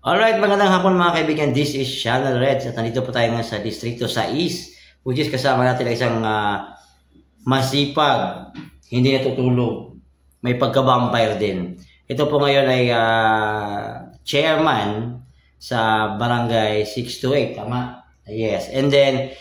Alright, magandang hapon mga kaibigan. This is Channel Reds at nandito po tayo ngayon sa Distrito 6, which is kasama natin isang masipag, hindi natutulog, may pagka-vampire din. Ito po ngayon ay chairman sa Barangay 628, tama? Yes. And then,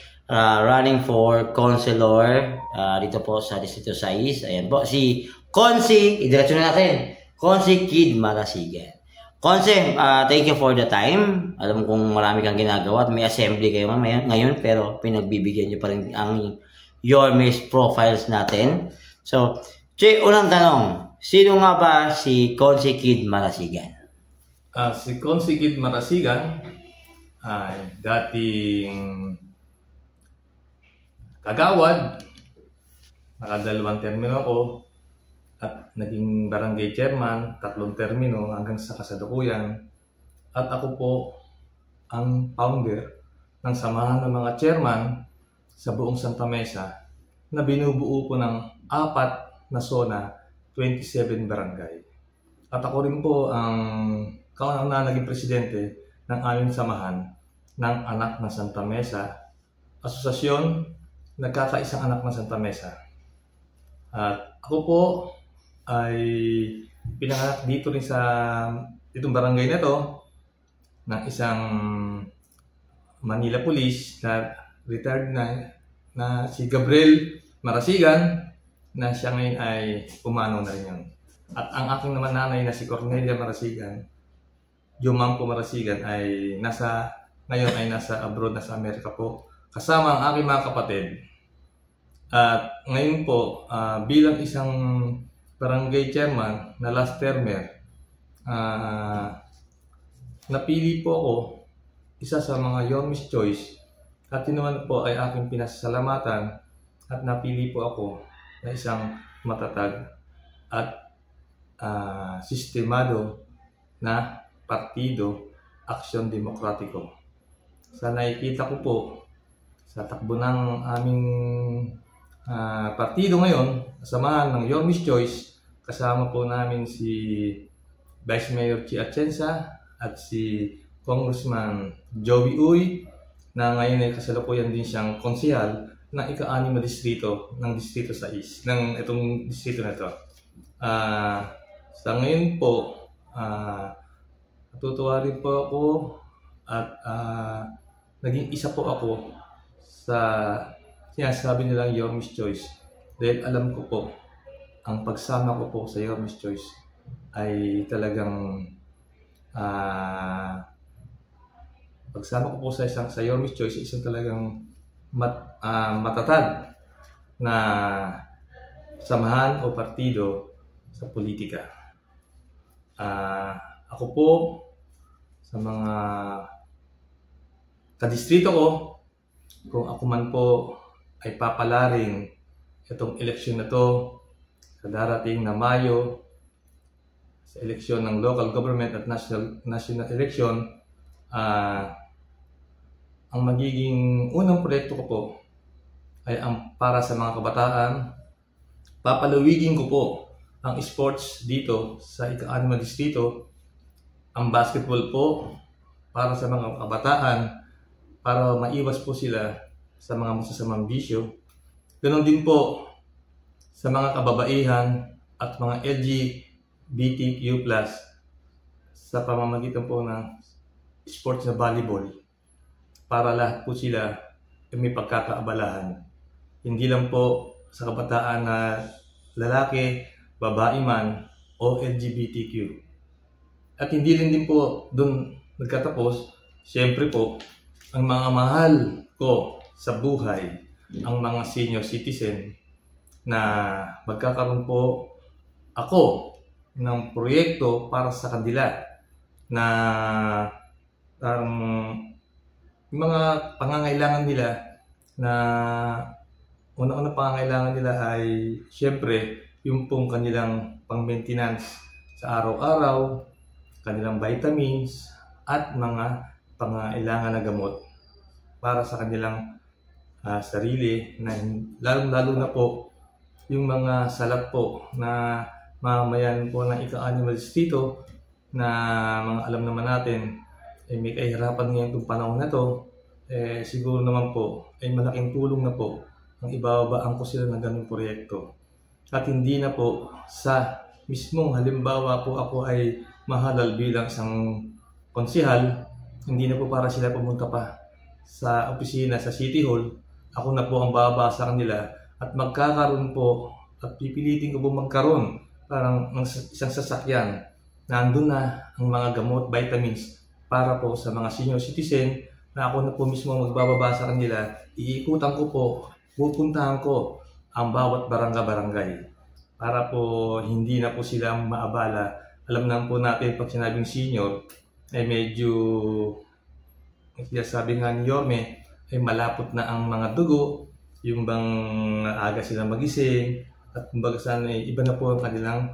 running for councilor dito po sa Distrito 6. Ayan po, si Consi, idiretso na natin, Consi Kid Marasigan. Conse, thank you for the time. Alam kong marami kang ginagawa at may assembly kayo ngayon, pero pinagbibigyan nyo pa rin ang Yormes profiles natin. So, unang tanong, sino nga ba si Conse Kid Marasigan? Si Conse Kid Marasigan ay dating kagawad, nakadalawang termino ako, at naging barangay chairman, 3 termino hanggang sa kasalukuyan. At ako po ang founder ng samahan ng mga chairman sa buong Santa Mesa na binubuo po ng 4 na zona, 27 barangay. At ako rin po ang kauna naging presidente ng aming samahan ng Anak ng Santa Mesa, asosasyon nagkakaisang anak ng Santa Mesa. At ako po ay pinanganak dito rin sa itong barangay na to ng isang Manila Police na retired na si Gabriel Marasigan, na siya ngayon ay pumanaw na rin yun. At ang aking naman nanay na si Cornelia Marasigan, Jumangco Marasigan, ay ngayon ay nasa abroad, nasa Amerika po, kasama ang aking mga kapatid. At ngayon po, bilang isang barangay chairman na last termer, napili po ako isa sa mga Yormes Choice, at yun naman po ay aking pinasasalamatan, at napili po ako na isang matatag at sistemado na partido, Aksyon Demokratiko. Sa nakikita ko po sa takbo ng aming partido ngayon, samahan ng Yormes Choice, kasama po namin si Vice Mayor Chi Atienza at si Congressman Joey Uy, na ngayon ay kasalukuyan din siyang konsehal ng ika-6 na distrito ng Distrito 6, ng itong distrito na ito. Sa ngayon po, natutuwa rin po ako at naging isa po ako sa sinasabi nilang Yormes Choice, dahil alam ko po ang pagsama ko po sa Yormes Choice ay talagang pagsama ko po sa Yormes Choice, isang talagang matatag na samahan o partido sa politika. Ako po sa mga kadistrito ko, kung ako man po ay papalaring itong eleksyon na to sa darating na Mayo, sa eleksyon ng local government at national election, ang magiging unang proyekto ko po ay ang para sa mga kabataan. Papalawigin ko po ang sports dito sa ika-6 na distrito, ang basketball po para sa mga kabataan, para maiwas po sila sa mga masasamang bisyo. Ganon din po sa mga kababaihan at mga LGBTQ+, sa pamamagitan po ng sports na volleyball, para lahat po sila may pagkakaabalahan. Hindi lang po sa kabataan na lalaki, babae man, o LGBTQ. At hindi rin din po doon nagkatapos. Siyempre po, ang mga mahal ko sa buhay, ang mga senior citizen, na magkakaroon po ako ng proyekto para sa kanila, na mga pangangailangan nila, na una-una pangangailangan nila ay siyempre yung pong kanilang pang-maintenance sa araw-araw, kanilang vitamins at mga pangangailangan na gamot para sa kanilang sarili, na lalo na po yung mga salat po na mamamayan po ng ika-6 na distrito, na mga alam naman natin may kahirapan ngayon itong panahon na to, siguro naman po ay malaking tulong na po ang ibababaan ko sila ng ganung proyekto. At hindi na po sa mismong halimbawa po ako ay mahalal bilang isang konsihal, hindi na po para sila pumunta pa sa opisina sa City Hall. Ako na po ang bababa sa kanila at magkakaroon po at pipilitin ko po magkaroon parang ng isang sasakyan na andun na ang mga gamot, vitamins para po sa mga senior citizen na ako na po mismo magbababa sa kanila. Iikutan ko po, pupuntahan ko ang bawat barangay para po hindi na po sila maabala. Alam naman po natin pag sinabing senior ay medyo, sabi nga ni Yorme, ay malapot na ang mga dugo, yung bang aga sila magising, at kumbaga sana iba na po ang kanilang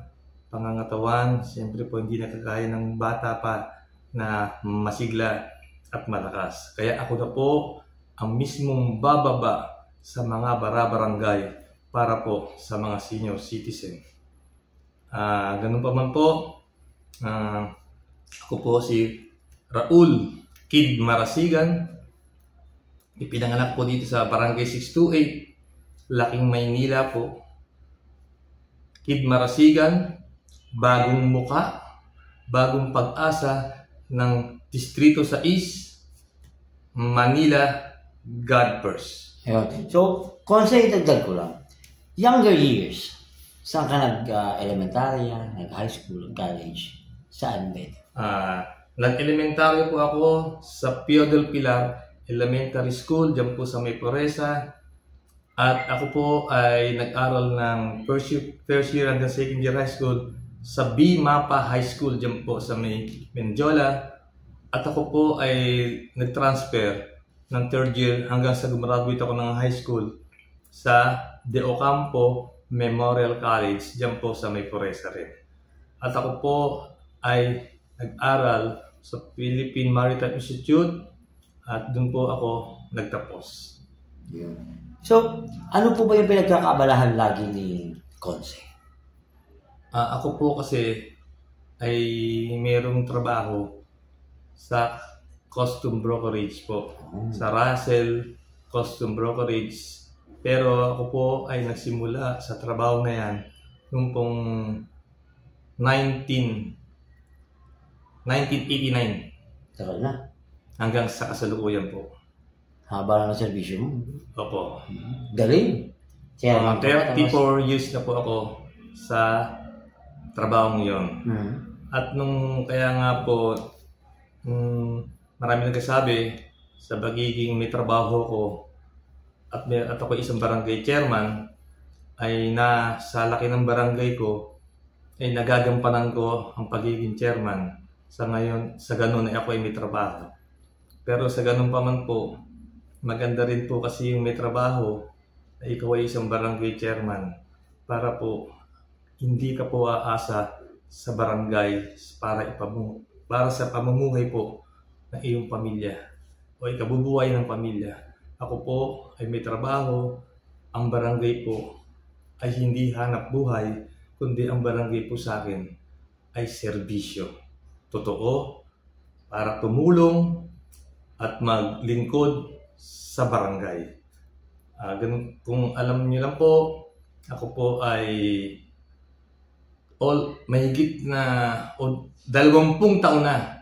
pangangatawan. Siyempre po hindi nakakaya ng bata pa na masigla at malakas. Kaya ako na po ang mismong bababa sa mga barangay para po sa mga senior citizen. Ganun pa man po, ako po si Raul Kid Marasigan. Ipinanganak po dito sa Barangay 628, Laking Maynila po. Kid Marasigan, bagong muka, bagong pag-asa ng Distrito 6, Manila, God first. Ayun. So, Konse, itagdag ko lang. Younger years, saan ka nag-elementarya, nag-high school, college? Saan ba ito? Nag-elementaryo po ako sa Pio del Pilar Elementary School, dyan po sa May Poresa. At ako po ay nag-aral ng first year hanggang second year high school sa B. Mapa High School, dyan po sa May Menjola. At ako po ay nag-transfer ng third year hanggang sa gumraduate ako ng high school sa De Ocampo Memorial College, dyan po sa May Poresa rin. At ako po ay nag-aral sa Philippine Maritime Institute at doon po ako nagtapos. Yeah. So, ano po ba yung pinagkakaabalahan lagi ni Konse? Ako po kasi ay mayroong trabaho sa costume brokerage po. Sa Russell Costume Brokerage. Pero ako po ay nagsimula sa trabaho na yan noong pong 1989. Tagal na. Hanggang sa kasalukuyan po. Haba na ng servisyo mo. Opo. Galing. 34 years na po ako sa trabaho ngayon. At nung kaya nga po, marami nagsasabi sa pagiging may trabaho ko at ako isang barangay chairman, ay sa laki ng barangay ko ay nagagampanan ko ang pagiging chairman. Sa ngayon, sa ganun ay ako ay may trabaho. Pero sa ganun pa man po, maganda rin po kasi yung may trabaho na ikaw ay isang barangay chairman para po hindi ka po aasa sa barangay para sa pamumuhay po ng iyong pamilya o ikabubuhay ng pamilya. Ako po ay may trabaho, ang barangay po ay hindi hanap buhay, kundi ang barangay po sa akin ay serbisyo. Totoo, para tumulong at maglingkod sa barangay. Ganun, kung alam niyo lang po, ako po ay mahigit na 20 taon na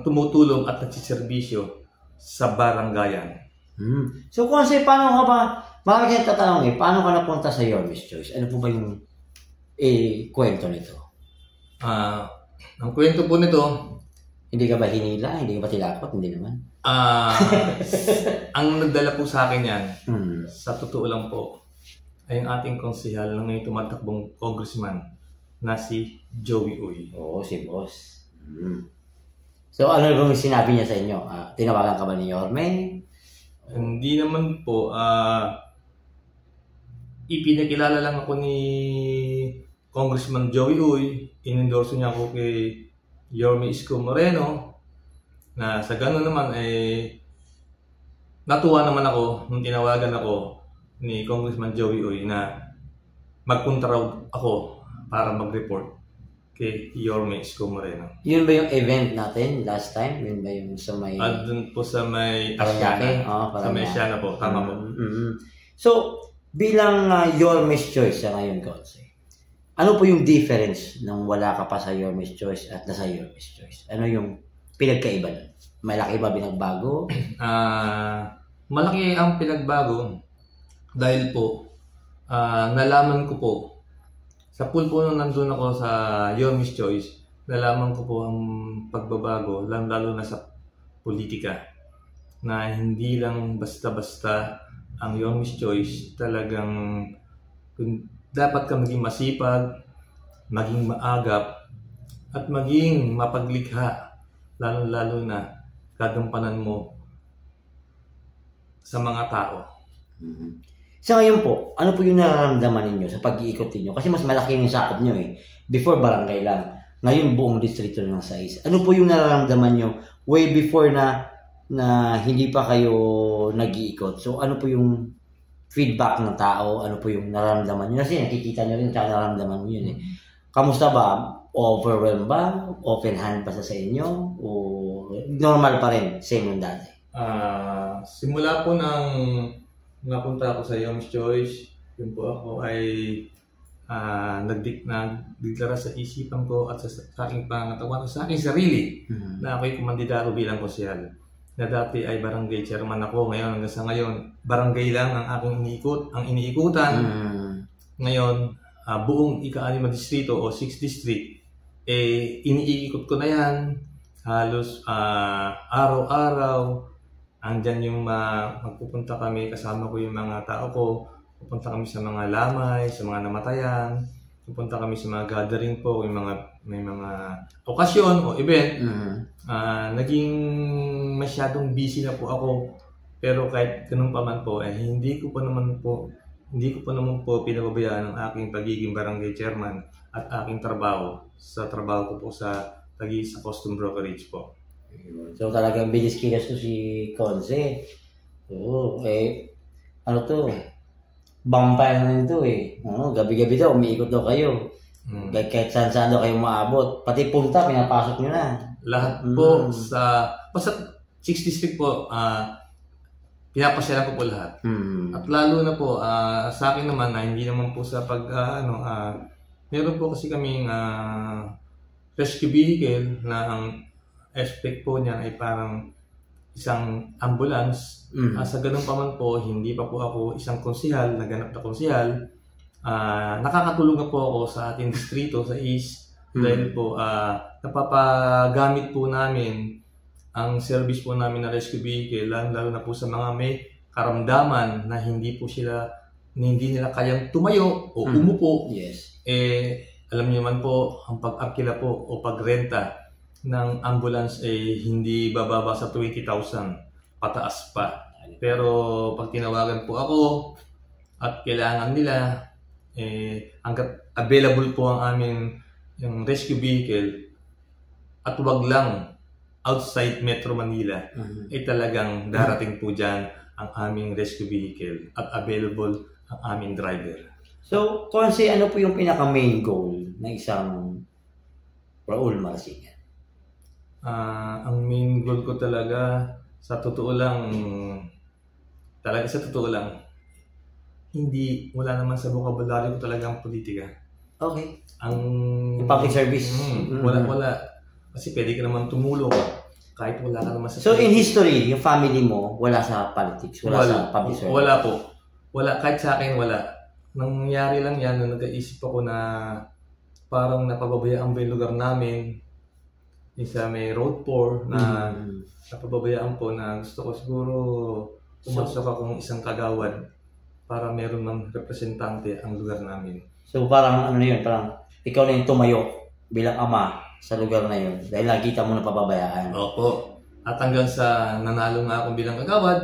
tumutulong at nagsiservisyo sa barangayan. So, Konse, paano ka ba, bakit yung tatanong paano ka napunta sa Yorme's Choice? Ano po ba yung kwento nito? Ang kwento po nito, hindi ka ba hinila? Hindi ka ba tilakot? Hindi naman. Ang nagdala po sa akin yan, sa totoo lang po, ay ang ating konsihal na ngayon tumatakbong congressman na si Joey Uy. Oo, si boss. So, ano bang sinabi niya sa inyo? Tinawagan ka ba ni Yorme? Hindi naman po. Ipinakilala lang ako ni Congressman Joey Uy. In-endorse niya ako kay Yorme Isko Moreno. Na sa gano'n naman natuwa naman ako nung tinawagan ako ni Congressman Joey Uy na magpunta raw ako para mag-report kay Yorme Isko Moreno. Yun ba yung event natin last time? Yun ba yung sa may... At dun po sa may Paranaque? Oo, Sa may Paranaque. Asiana po, tama po. So, bilang Yorme's Choice sa ngayon, Konse, ano po yung difference nang wala ka pa sa Yorme's Choice at nasa Yorme's Choice? Ano yung pinagkaiba nun? Malaki ba binagbago? Malaki ang pinagbago dahil po nalaman ko po sa pool po nung nandun ako sa Yorme's Choice, nalaman ko po ang pagbabago lalo na sa politika na hindi lang basta-basta ang Yorme's Choice, talagang dapat ka maging masipag, maging maagap at maging mapaglikha, lalo na gagampanan mo sa mga tao. Sa ngayon po, ano po yung nararamdaman ninyo sa pag-iikot ninyo? Kasi mas malaki yung sakop nyo eh. Before barangay lang. Ngayon buong distrito ng Sais. Ano po yung nararamdaman nyo way before na hindi pa kayo nag-iikot? So ano po yung feedback ng tao? Ano po yung nararamdaman nyo? Kasi nakikita nyo rin at nararamdaman nyo yun eh. Kamusta ba? Overwhelmed ba? Open hand pa sa inyo? O normal pa rin? Same yung dati? Simula po nang napunta ako sa Yorme's Choice, yun po ako ay nagdeklara sa isipan ko at sa aking pangatawan, sa aking sarili, na ako'y kumandidaro bilang konsyal. Na dati ay barangay chairman ako, ngayon hanggang sa ngayon, barangay lang ang aking iniikutan. Ngayon, buong ika-6 na distrito o 6th district, iniikot ko na yan. Halos araw-araw, andyan yung magpupunta kami, kasama ko yung mga tao ko, pupunta kami sa mga lamay, sa mga namatayan, pupunta kami sa mga gathering po, may mga okasyon o event. Naging masyadong busy na po ako, pero kahit ganun pa man po, hindi ko pa naman po pinababayaan ang aking pagiging barangay chairman at aking trabaho ko po sa Taguig sa custom brokerage po. So talagang bilis kilos to si Konse. Oo, ano to? Vampire na rin to eh. Gabi-gabi daw, umiikot daw kayo. Kahit saan daw kayo maabot. Pati punta, pinapasok nyo na. Lahat po basta 6 district po, pinapasyalan ko po lahat. At lalo na po, sa akin naman, hindi naman po sa meron po kasi kaming rescue vehicle na ang aspect po niya ay parang isang ambulance. Sa ganun pa man po, hindi pa po ako isang konsihal, naganap na konsihal. Nakakatulong na po ako sa ating distrito, sa East, dahil po napapagamit po namin ang service po namin na rescue vehicle, lalo na po sa mga may karamdaman na hindi nila kayang tumayo o umupo. Yes. Alam niyo man po, ang pag-arkila po o pagrenta ng ambulance hindi bababa sa 20,000, pataas pa. Pero pag tinawagan po ako at kailangan nila, hanggat available po ang aming yung rescue vehicle at wag lang outside Metro Manila, talagang darating po dyan ang aming rescue vehicle at available ang aming driver. So, Konse, ano po yung pinaka-main goal ng isang Raul Marasigan? Ang main goal ko talaga, sa totoo lang, wala naman sa vocabulary ko talaga ang politika. Okay. Ang public service. Wala. Kasi pwede ka naman tumulong kahit wala ka naman sa So, in history, yung family mo, wala sa politics? Wala sa public service? Wala po. Wala. Kahit sa akin, wala. Nangyari lang yan nung nag-iisip ako na parang napababayaan ba yung lugar namin. Isa may road 4 na napababayaan po na gusto ko siguro pumasok akong isang kagawad para meron ng representante ang lugar namin. So parang ano yun, parang ikaw na yung tumayo bilang ama sa lugar na yun dahil nakita mo na pababayaan. Opo. At hanggang sa nanalo nga ako bilang kagawad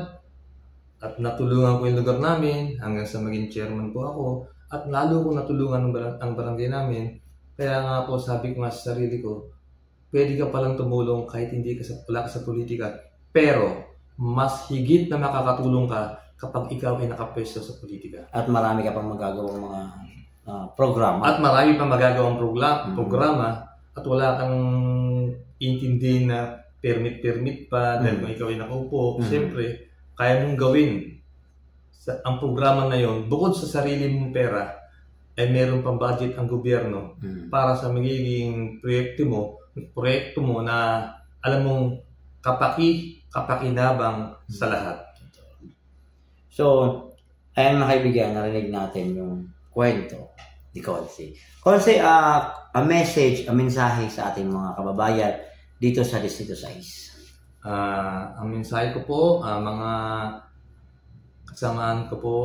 at natulungan ko yung lugar namin hanggang sa maging chairman po ako at lalo ko natulungan ang barangay namin. Kaya nga po sabi ko nga sa sarili ko, pwede ka palang tumulong kahit wala ka sa politika, pero mas higit na makakatulong ka kapag ikaw ay nakapwesto sa politika. At marami ka pang magagawang mga programa. At marami pa magagawang programa at wala kang intindihin na permit pa dahil kung ikaw ay nakaupo, siyempre, kaya mong gawin ang programa na yon bukod sa sarili mong pera, ay meron pang budget ang gobyerno para sa magiging proyekto mo na alam mong kapakinabang sa lahat. So, ayan mga kaibigan, narinig natin yung kwento ni Consi. Consi, a mensahe sa ating mga kababayan dito sa Distrito 6. Ang mensahe ko po, mga kasamaan ko po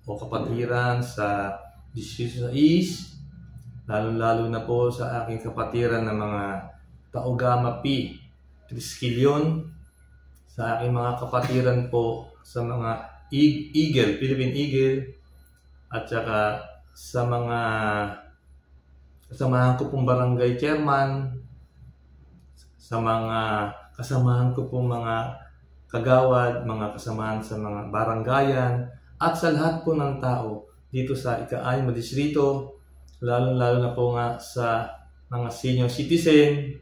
o kapatiran sa Distrito 6, lalo na po sa aking kapatiran ng mga Taogama P. Triskelion, sa aking mga kapatiran po sa mga Eagle, Philippine Eagle, at saka sa mga kasamahan ko pong barangay chairman, sa mga kasamahan ko pong mga kagawad, mga kasamahan sa mga barangayan, at sa lahat po ng tao dito sa ika-6 na distrito, lalo na po nga sa mga senior citizen,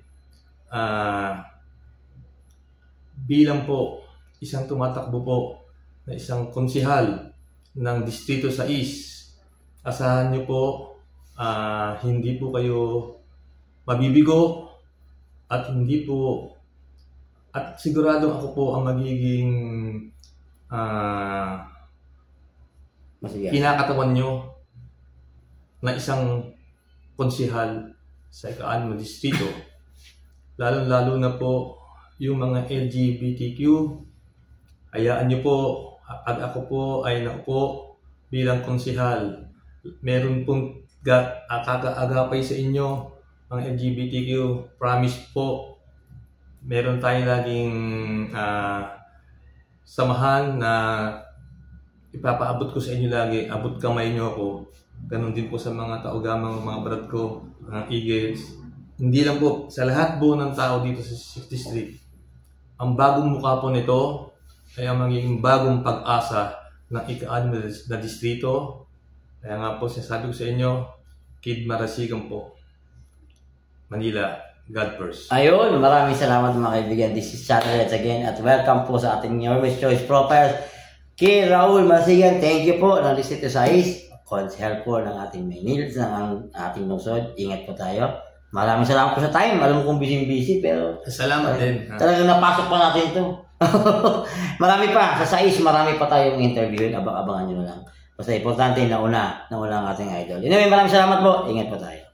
bilang po isang tumatakbo po na isang konsihal ng Distrito 6, asahan nyo po hindi po kayo mabibigo at hindi po at siguradong ako po ang magiging kinakatawan nyo na isang konsihal sa ika-6 na distrito, lalo na po yung mga LGBTQ. Hayaan nyo po, at ako po ay naupo bilang konsihal. Meron pong kakaagapay sa inyo, mga LGBTQ. Promise po, meron tayong laging samahan na ipapaabot ko sa inyo lagi. Abot kamay nyo ako. Ganon din po sa mga Taogamang mga brad ko, mga Eagles. Hindi lang po, sa lahat po ng tao dito sa 6th District. Ang bagong mukha po nito ay ang magiging bagong pag-asa ng ika-6 na distrito. Kaya nga po, sinasabi ko sa inyo, Kid Marasigan po. Manila, God first. Ayun, maraming salamat mga kaibigan. This is Saturday again at welcome po sa ating Yours Choice Profiles. Kay Raul Marasigan, thank you po ng Distrito 6. Konsehal po ng ating Maynil, ng ating lungsod. Ingat po tayo. Maraming salamat po sa time. Alam mo kung busy pero salamat din. Talagang napasok pa natin ito. Marami pa. Sa 6, marami pa tayong interviewin. Abang-abangan nyo na lang. Basta importante, nauna ang ating idol. Anyway, maraming salamat po. Ingat po tayo.